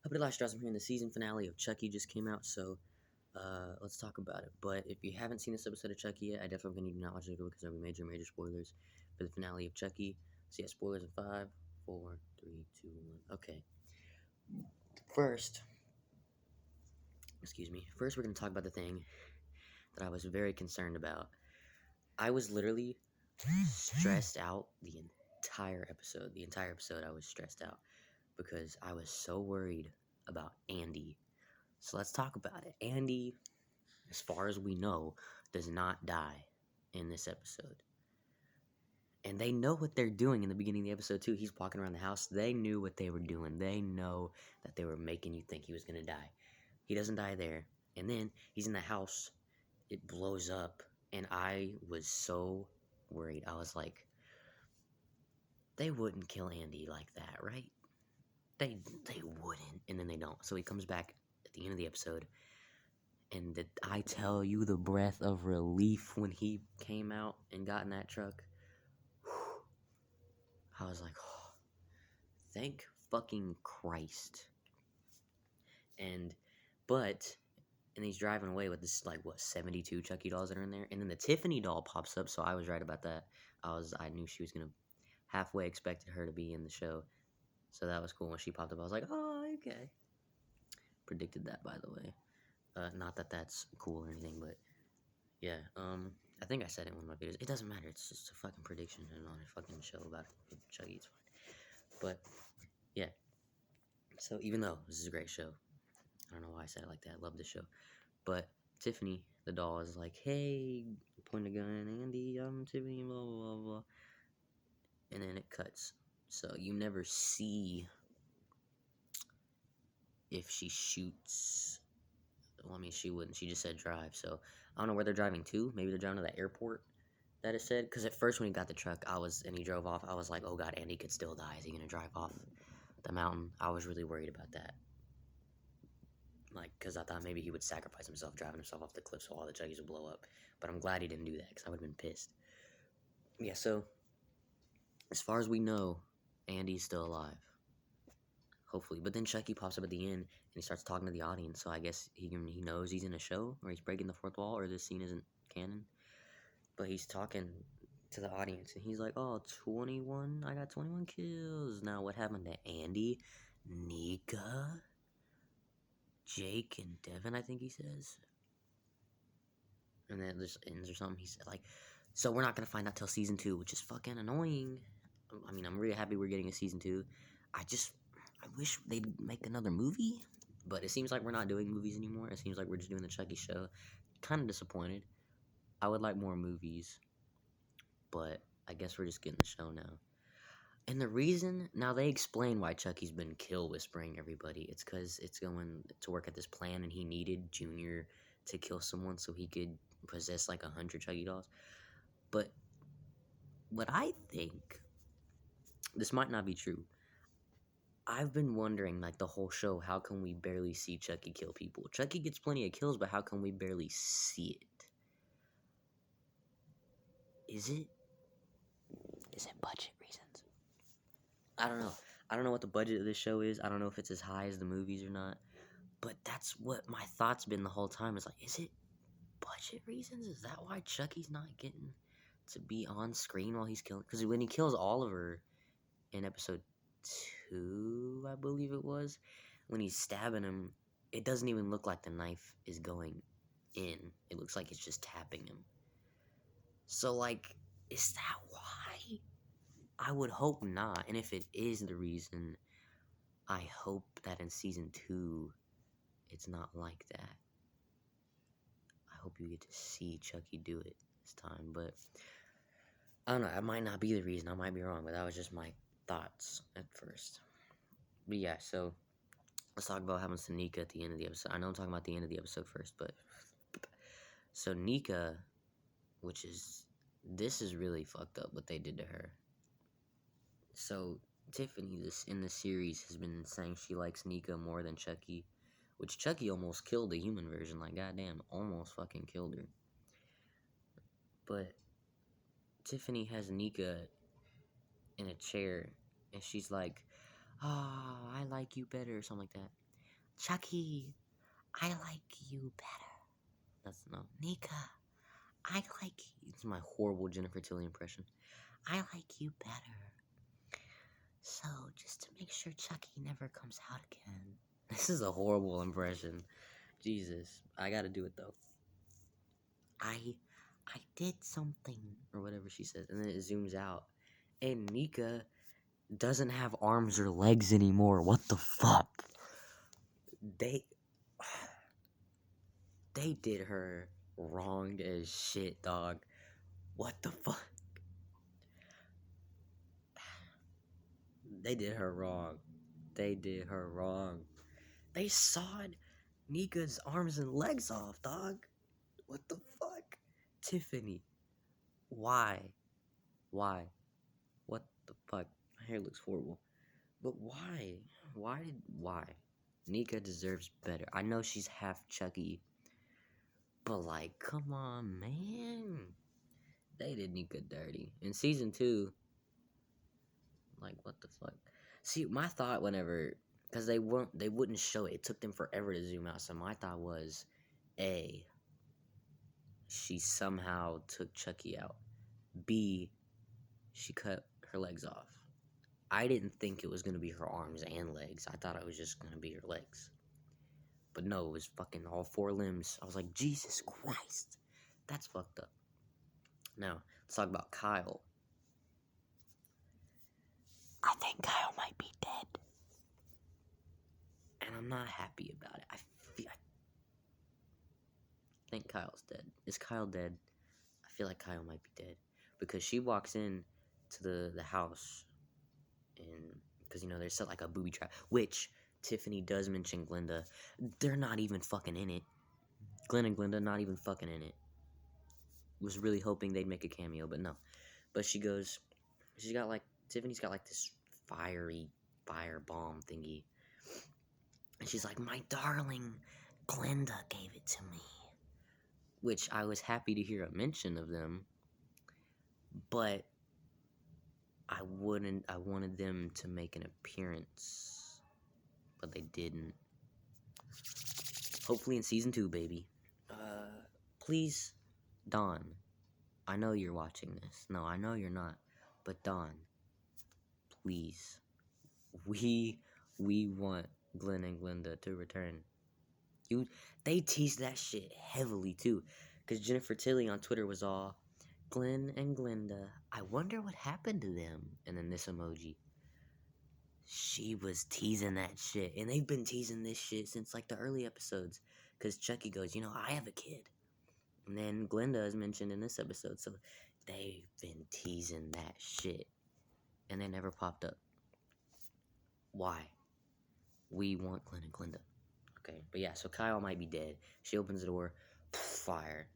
Up at last, Josh, I'm here. The season finale of Chucky just came out, so let's talk about it. But if you haven't seen this episode of Chucky yet, I definitely need you to not watch it because there'll be major, major spoilers for the finale of Chucky. So yeah, spoilers in 5, 4, 3, 2, 1. Okay. First, excuse me. First, we're gonna talk about the thing that I was very concerned about. I was literally stressed out the entire episode. The entire episode, I was stressed out because I was so worried about Andy. So let's talk about it. Andy, as far as we know, does not die in this episode. And they know what they're doing in the beginning of the episode, too. He's walking around the house. They knew what they were doing. They know that they were making you think he was going to die. He doesn't die there. And then he's in the house. It blows up. And I was so worried. I was like, they wouldn't kill Andy like that, right? They wouldn't. And then they don't. So he comes back at the end of the episode. And I tell you, the breath of relief when he came out and got in that truck. Whew, I was like, oh, thank fucking Christ. And he's driving away with this, like, what, 72 Chucky dolls that are in there. And then the Tiffany doll pops up, so I was right about that. I knew she was going to, halfway expected her to be in the show. So that was cool. When she popped up, I was like, oh, okay. Predicted that, by the way. Not that that's cool or anything, but yeah, I think I said it in one of my videos. It doesn't matter. It's just a fucking prediction and on a fucking show about Chucky. It's fine. But yeah. So even though this is a great show, I don't know why I said it like that. I love this show. But Tiffany, the doll, is like, "Hey," point a gun, "Andy, I'm Tiffany," blah blah blah blah. And then it cuts. So you never see if she shoots. Well, I mean, she wouldn't. She just said drive. So I don't know where they're driving to. Maybe they're driving to the airport. That it said, because at first when he got the truck, and he drove off, I was like, oh god, Andy could still die. Is he gonna drive off the mountain? I was really worried about that, like, because I thought maybe he would sacrifice himself, driving himself off the cliff, so all the Chuggies would blow up. But I'm glad he didn't do that, because I would have been pissed. Yeah, so as far as we know, Andy's still alive, hopefully. But then Chucky pops up at the end, and he starts talking to the audience. So I guess he knows he's in a show, or he's breaking the fourth wall, or this scene isn't canon. But he's talking to the audience, and he's like, oh, 21, I got 21 kills. Now, what happened to Andy, Nika, Jake, and Devin, I think he says? And then this ends or something. He said, like, so we're not going to find out till season 2, which is fucking annoying. I mean, I'm really happy we're getting a season 2. I wish they'd make another movie, but it seems like we're not doing movies anymore. It seems like we're just doing the Chucky show. Kind of disappointed. I would like more movies, but I guess we're just getting the show now. And the reason, now they explain why Chucky's been kill whispering everybody. It's because it's going to work at this plan, and he needed Junior to kill someone so he could possess like 100 Chucky dolls. But what I think, this might not be true. I've been wondering, like, the whole show, how can we barely see Chucky kill people? Chucky gets plenty of kills, but how can we barely see it? Is it budget reasons? I don't know. I don't know what the budget of this show is. I don't know if it's as high as the movies or not. But that's what my thoughts been the whole time. Is like, is it budget reasons? Is that why Chucky's not getting to be on screen while he's killing? Because when he kills Oliver in episode 2, I believe it was, when he's stabbing him, it doesn't even look like the knife is going in. It looks like it's just tapping him. So, like, is that why? I would hope not. And if it is the reason, I hope that in season 2, it's not like that. I hope you get to see Chucky do it this time, but I don't know, that might not be the reason, I might be wrong, but that was just my thoughts at first. But yeah, so let's talk about what happens to Nika at the end of the episode. I know I'm talking about the end of the episode first, but so Nika, this is really fucked up what they did to her. So Tiffany, in the series, has been saying she likes Nika more than Chucky, which Chucky almost killed the human version, like goddamn, almost fucking killed her. But Tiffany has Nika in a chair, and she's like, I like you better, or something like that. Chucky, I like you better. That's no. Nika, I like you. It's my horrible Jennifer Tilly impression. I like you better. So, just to make sure Chucky never comes out again. This is a horrible impression. Jesus. I gotta do it though. I did something, or whatever she says, and then it zooms out. And Nika doesn't have arms or legs anymore. What the fuck? They did her wrong as shit, dog. What the fuck? They did her wrong. They did her wrong. They sawed Nika's arms and legs off, dog. What the fuck? Tiffany. Why? Why? What the fuck? My hair looks horrible. But why? Why? Nika deserves better. I know she's half Chucky, but like, come on, man. They did Nika dirty. In season 2, like, what the fuck? See, my thought whenever, because they wouldn't show it. It took them forever to zoom out. So my thought was, A, she somehow took Chucky out. B, she cut her legs off. I didn't think it was going to be her arms and legs. I thought it was just going to be her legs. But no, it was fucking all 4 limbs. I was like, Jesus Christ. That's fucked up. Now, let's talk about Kyle. I think Kyle might be dead. And I'm not happy about it. I think Kyle's dead. Is Kyle dead? I feel like Kyle might be dead. Because she walks in to the house. And because, there's set like a booby trap. Which, Tiffany does mention Glenda. They're not even fucking in it. Glenn and Glenda not even fucking in it. Was really hoping they'd make a cameo, but no. But Tiffany's got like this fire bomb thingy. And she's like, my darling, Glenda gave it to me. Which I was happy to hear a mention of them. But I wanted them to make an appearance. But they didn't. Hopefully in season 2, baby. Please, Dawn. I know you're watching this. No, I know you're not. But Dawn, please. We want Glenn and Glenda to return. They teased that shit heavily too. Because Jennifer Tilly on Twitter was all, Glenn and Glenda, I wonder what happened to them. And then this emoji. She was teasing that shit. And they've been teasing this shit since like the early episodes. Because Chucky goes, I have a kid. And then Glenda is mentioned in this episode. So they've been teasing that shit. And they never popped up. Why? We want Glenn and Glenda. Okay, but yeah, so Kyle might be dead. She opens the door, fire.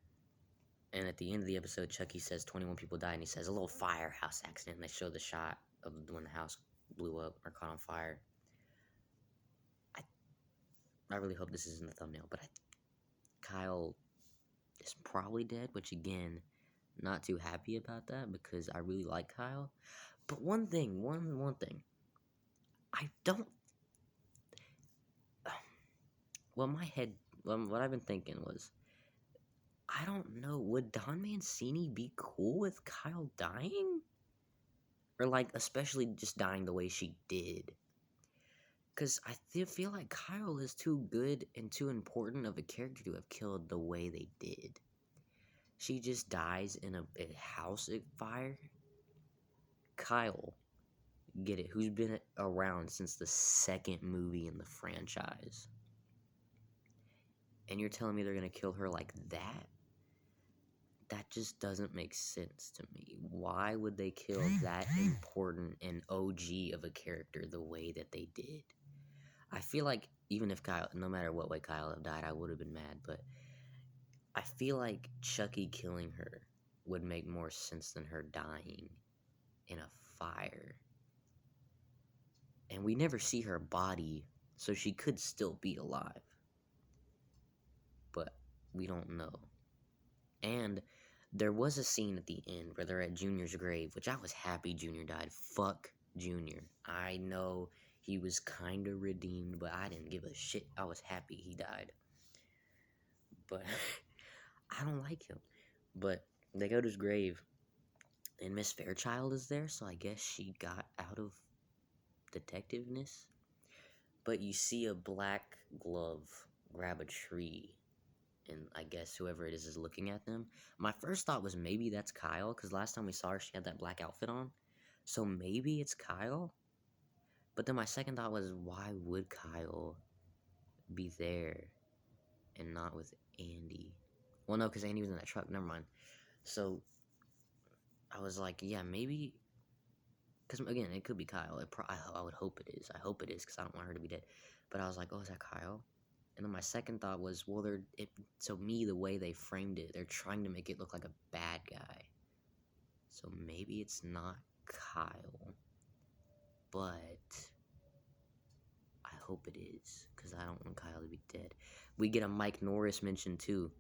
And at the end of the episode, Chucky says 21 people died, and he says a little firehouse accident. And they show the shot of when the house blew up or caught on fire. I really hope this isn't the thumbnail, but Kyle is probably dead, which again, not too happy about that because I really like Kyle. But one thing, I don't. Well, what I've been thinking was, I don't know, would Don Mancini be cool with Kyle dying? Or, like, especially just dying the way she did? Because I feel like Kyle is too good and too important of a character to have killed the way they did. She just dies in a house fire? Kyle, get it, who's been around since the 2nd movie in the franchise. And you're telling me they're going to kill her like that? That just doesn't make sense to me. Why would they kill that important and OG of a character the way that they did? I feel like even if Kyle, no matter what way Kyle had died, I would have been mad. But I feel like Chucky killing her would make more sense than her dying in a fire. And we never see her body, so she could still be alive. But we don't know. And there was a scene at the end where they're at Junior's grave, which I was happy Junior died. Fuck Junior. I know he was kind of redeemed, but I didn't give a shit. I was happy he died. But I don't like him. But they go to his grave, and Miss Fairchild is there, so I guess she got out of detectiveness. But you see a black glove grab a tree, and I guess whoever it is looking at them. My first thought was maybe that's Kyle, because last time we saw her, she had that black outfit on. So maybe it's Kyle. But then my second thought was, why would Kyle be there and not with Andy? Well, no, because Andy was in that truck. Never mind. So I was like, yeah, maybe. Because again, it could be Kyle. I would hope it is. I hope it is because I don't want her to be dead. But I was like, oh, is that Kyle? And then my second thought was, well, so me, the way they framed it, they're trying to make it look like a bad guy. So maybe it's not Kyle, but I hope it is, because I don't want Kyle to be dead. We get a Mike Norris mention too.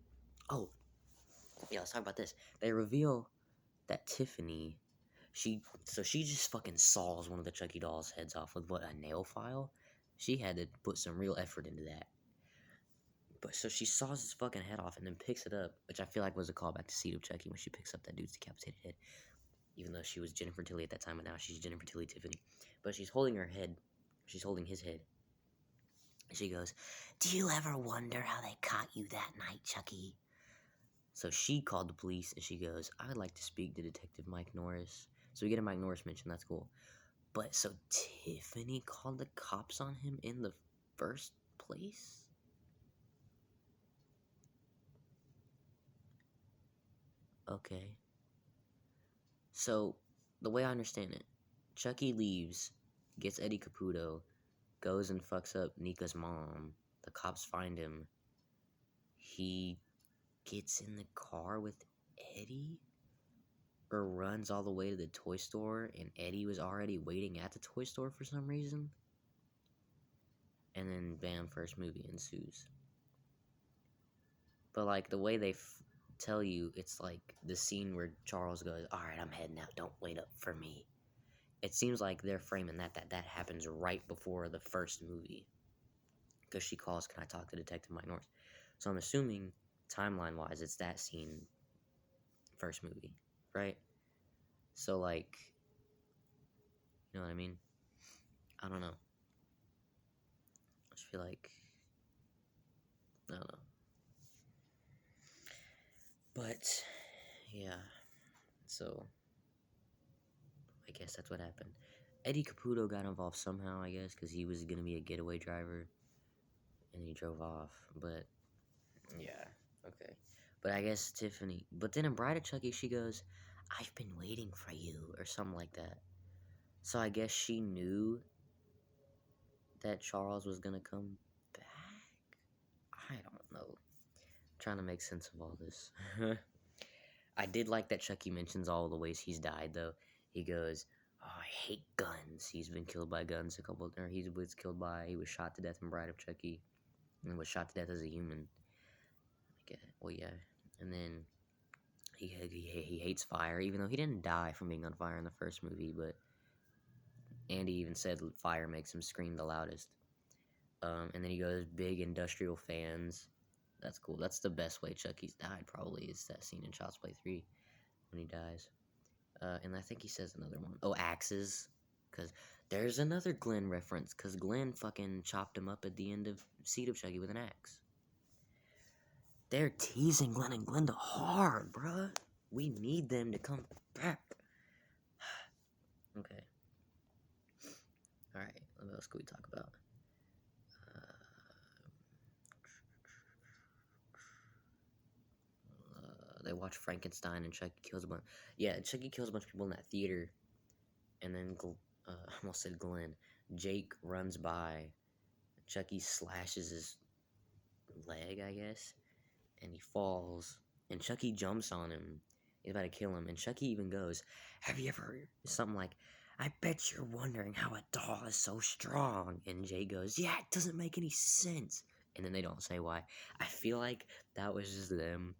Oh, yeah, let's talk about this. They reveal that Tiffany, she just fucking saws one of the Chucky dolls' heads off with a nail file. She had to put some real effort into that. But so she saws his fucking head off and then picks it up, which I feel like was a callback to Seed of Chucky when she picks up that dude's decapitated head. Even though she was Jennifer Tilly at that time, and now she's Jennifer Tilly Tiffany. But she's holding her head. She's holding his head. She goes, "Do you ever wonder how they caught you that night, Chucky?" So she called the police, and she goes, "I would like to speak to Detective Mike Norris." So we get a Mike Norris mention. That's cool. But so Tiffany called the cops on him in the first place? Okay. So, the way I understand it, Chucky leaves, gets Eddie Caputo, goes and fucks up Nika's mom. The cops find him. He gets in the car with Eddie, or runs all the way to the toy store, and Eddie was already waiting at the toy store for some reason. And then, bam, first movie ensues. But, like, the way they tell you, it's like the scene where Charles goes, "Alright, I'm heading out, don't wait up for me." It seems like they're framing that happens right before the first movie. Because she calls, "Can I talk to Detective Mike Norris?" So I'm assuming, timeline-wise, it's that scene, first movie, right? So, like, you know what I mean? I don't know. I just feel like, I don't know. But, yeah. So, I guess that's what happened. Eddie Caputo got involved somehow, I guess, because he was going to be a getaway driver. And he drove off. But, yeah. Okay. But I guess Tiffany... But then in Bride of Chucky, she goes, "I've been waiting for you," or something like that. So I guess she knew that Charles was gonna come back? I don't know. I'm trying to make sense of all this. I did like that Chucky mentions all the ways he's died, though. He goes, "Oh, I hate guns." He's been killed by guns a couple... Or he was shot to death in Bride of Chucky. And was shot to death as a human. Well, yeah. And then he hates fire, even though he didn't die from being on fire in the first movie, but Andy even said fire makes him scream the loudest. And then he goes, "Big industrial fans." That's cool. That's the best way Chucky's died, probably, is that scene in Child's Play 3 when he dies. And I think he says another one. Oh, axes. Because there's another Glenn reference, because Glenn fucking chopped him up at the end of Seed of Chucky with an axe. They're teasing Glenn and Glenda hard, bruh. We need them to come back. Okay. Alright, what else could we talk about? They watch Frankenstein and Chucky kills a bunch. Yeah, Chucky kills a bunch of people in that theater. And then, I almost said Glenn. Jake runs by. Chucky slashes his leg, I guess. And he falls. And Chucky jumps on him. He's about to kill him. And Chucky even goes, "Have you ever..." Something like, "I bet you're wondering how a doll is so strong." And Jake goes, "Yeah, it doesn't make any sense." And then they don't say why. I feel like that was just them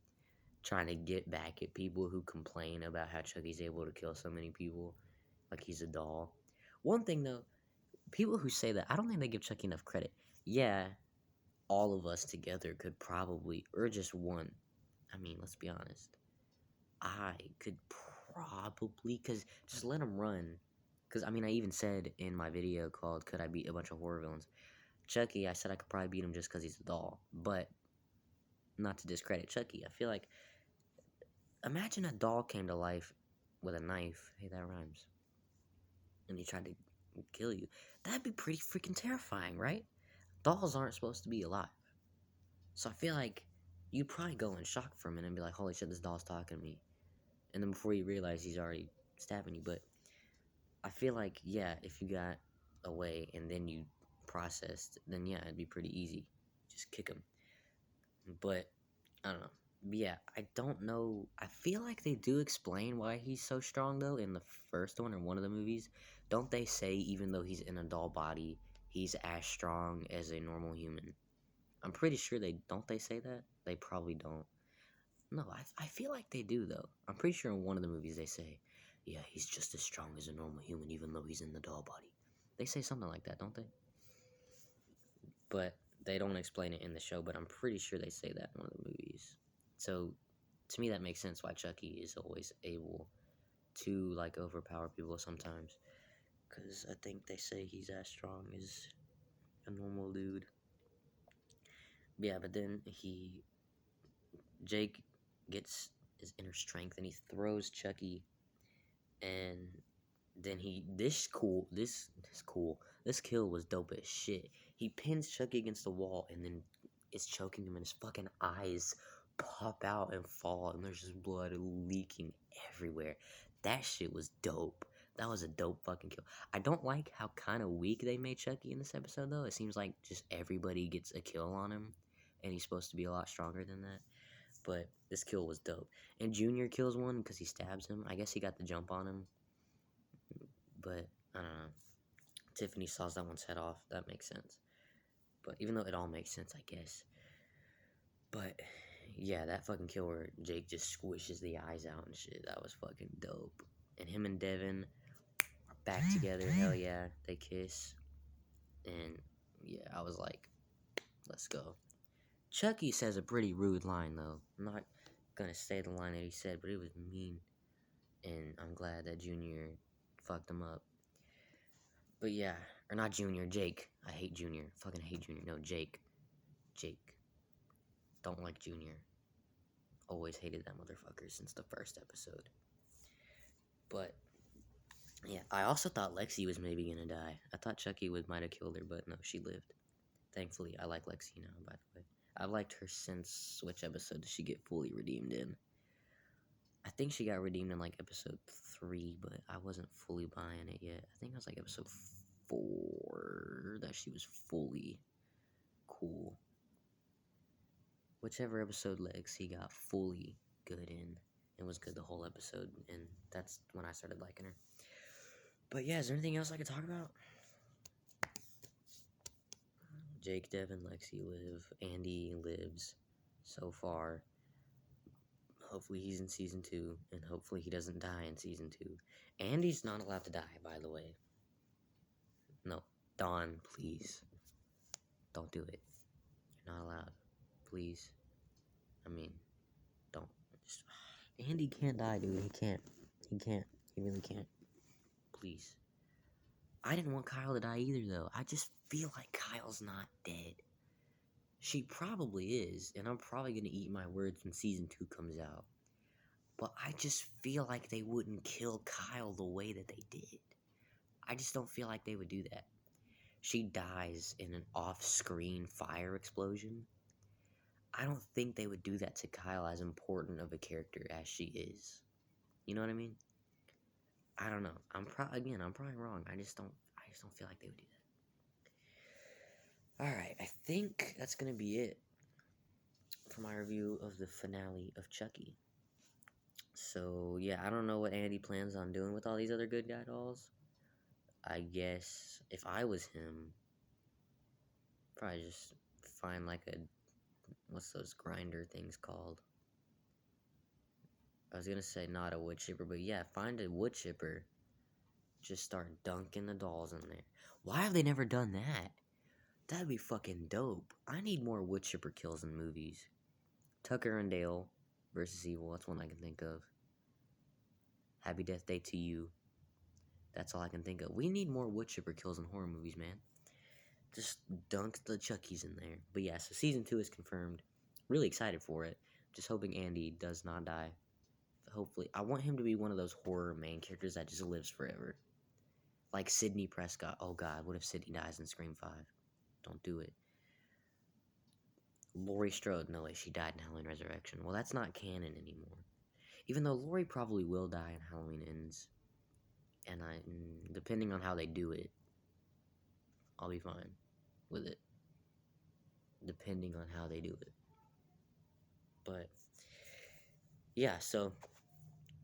trying to get back at people who complain about how Chucky's able to kill so many people like he's a doll. One thing, though, people who say that, I don't think they give Chucky enough credit. Yeah, all of us together could probably, or just one. I mean, let's be honest. I could probably, because just let him run. Because, I mean, I even said in my video called Could I Beat a Bunch of Horror Villains? Chucky, I said I could probably beat him just because he's a doll. But, not to discredit Chucky, I feel like, imagine a doll came to life with a knife. Hey, that rhymes. And he tried to kill you. That'd be pretty freaking terrifying, right? Dolls aren't supposed to be alive. So I feel like you'd probably go in shock for a minute and be like, holy shit, this doll's talking to me. And then before you realize he's already stabbing you. But I feel like, yeah, if you got away and then you processed, then yeah, it'd be pretty easy. Just kick him. But, I don't know. Yeah, I don't know. I feel like they do explain why he's so strong, though, in the first one or one of the movies. Don't they say, even though he's in a doll body, he's as strong as a normal human? I'm pretty sure don't they say that? They probably don't. No, I feel like they do, though. I'm pretty sure in one of the movies they say, yeah, he's just as strong as a normal human, even though he's in the doll body. They say something like that, don't they? But they don't explain it in the show, but I'm pretty sure they say that in one of the movies. So, to me, that makes sense why Chucky is always able to, like, overpower people sometimes. Because I think they say he's as strong as a normal dude. Yeah, but then Jake gets his inner strength and he throws Chucky, and then this kill was dope as shit. He pins Chucky against the wall and then is choking him and his fucking eyes pop out and fall and there's just blood leaking everywhere. That shit was dope. That was a dope fucking kill. I don't like how kind of weak they made Chucky in this episode though. It seems like just everybody gets a kill on him and he's supposed to be a lot stronger than that. But this kill was dope. And Junior kills one because he stabs him. I guess he got the jump on him. But, I don't know. Tiffany saws that one's head off. That makes sense. But even though it all makes sense, I guess. But, yeah, that fucking kill where Jake just squishes the eyes out and shit. That was fucking dope. And him and Devin are back together. Hell yeah. They kiss. And, yeah, I was like, let's go. Chucky says a pretty rude line, though. I'm not gonna say the line that he said, but it was mean. And I'm glad that Junior fucked him up. But yeah, or not Junior, Jake. I hate Junior. Fucking hate Junior. No, Jake. Jake. Don't like Junior. Always hated that motherfucker since the first episode. But yeah, I also thought Lexi was maybe gonna die. I thought Chucky might have killed her, but no, she lived. Thankfully, I like Lexi now, by the way. I've liked her since which episode did she get fully redeemed in? I think she got redeemed in like episode 3, but I wasn't fully buying it yet. I think it was like episode 4 that she was fully cool. Whichever episode Lexi got fully good in, it was good the whole episode, and that's when I started liking her. But yeah, is there anything else I could talk about? Jake, Devin, Lexi live. Andy lives so far. Hopefully he's in season 2, and hopefully he doesn't die in season 2. Andy's not allowed to die, by the way. No, Dawn, please. Don't do it. You're not allowed. Please. I mean, don't. Just, Andy can't die, dude. He can't. He can't. He really can't. Please. I didn't want Kyle to die either, though. I just feel like Kyle's not dead. She probably is, and I'm probably going to eat my words when season 2 comes out. But I just feel like they wouldn't kill Kyle the way that they did. I just don't feel like they would do that. She dies in an off-screen fire explosion. I don't think they would do that to Kyle as important of a character as she is. You know what I mean? I don't know. I'm probably wrong. I just don't feel like they would do that. Alright, I think that's gonna be it for my review of the finale of Chucky. So yeah, I don't know what Andy plans on doing with all these other good guy dolls. I guess if I was him, probably just find like a, what's those grinder things called? I was gonna say not a wood chipper, but yeah, find a wood chipper. just start dunking the dolls in there. Why have they never done that? That'd be fucking dope. I need more wood chipper kills in movies. Tucker and Dale versus Evil. That's one I can think of. Happy Death Day to You. That's all I can think of. We need more wood chipper kills in horror movies, man. Just dunk the Chuckies in there. But yeah, so season 2 is confirmed. Really excited for it. Just hoping Andy does not die. Hopefully, I want him to be one of those horror main characters that just lives forever. Like Sidney Prescott. Oh god, what if Sidney dies in Scream 5? Don't do it. Laurie Strode. No way, she died in Halloween Resurrection. Well, that's not canon anymore. Even though Laurie probably will die in Halloween Ends. And depending on how they do it, I'll be fine with it. Depending on how they do it. But, yeah, so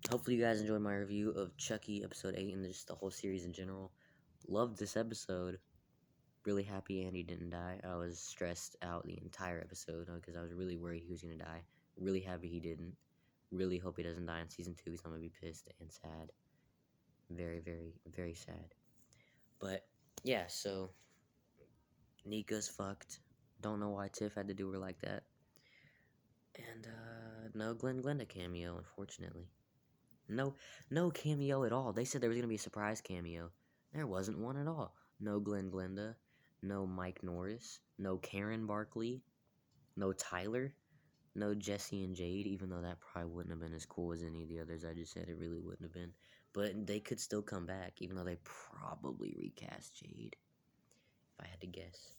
hopefully you guys enjoyed my review of Chucky episode 8 and just the whole series in general. Loved this episode. Really happy Andy didn't die. I was stressed out the entire episode because I was really worried he was going to die. Really happy he didn't. Really hope he doesn't die in season 2 because I'm going to be pissed and sad. Very, very, very sad. But, yeah, so Nika's fucked. Don't know why Tiff had to do her like that. And, no Glenn Glenda cameo, unfortunately. No cameo at all. They said there was going to be a surprise cameo. There wasn't one at all. No Glenn Glenda. No Mike Norris. No Karen Barkley. No Tyler. No Jesse and Jade, even though that probably wouldn't have been as cool as any of the others I just said. It really wouldn't have been. But they could still come back, even though they probably recast Jade, if I had to guess.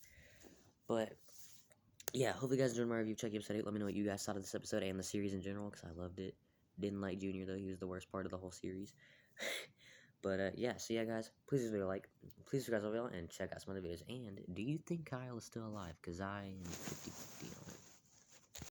But, yeah, hope you guys enjoyed my review of Chucky episode 8. Let me know what you guys thought of this episode and the series in general, because I loved it. Didn't like Junior, though. He was the worst part of the whole series. But, yeah, so yeah, guys, please leave a like, please subscribe to the video, and check out some other videos. And do you think Kyle is still alive? Because I am 50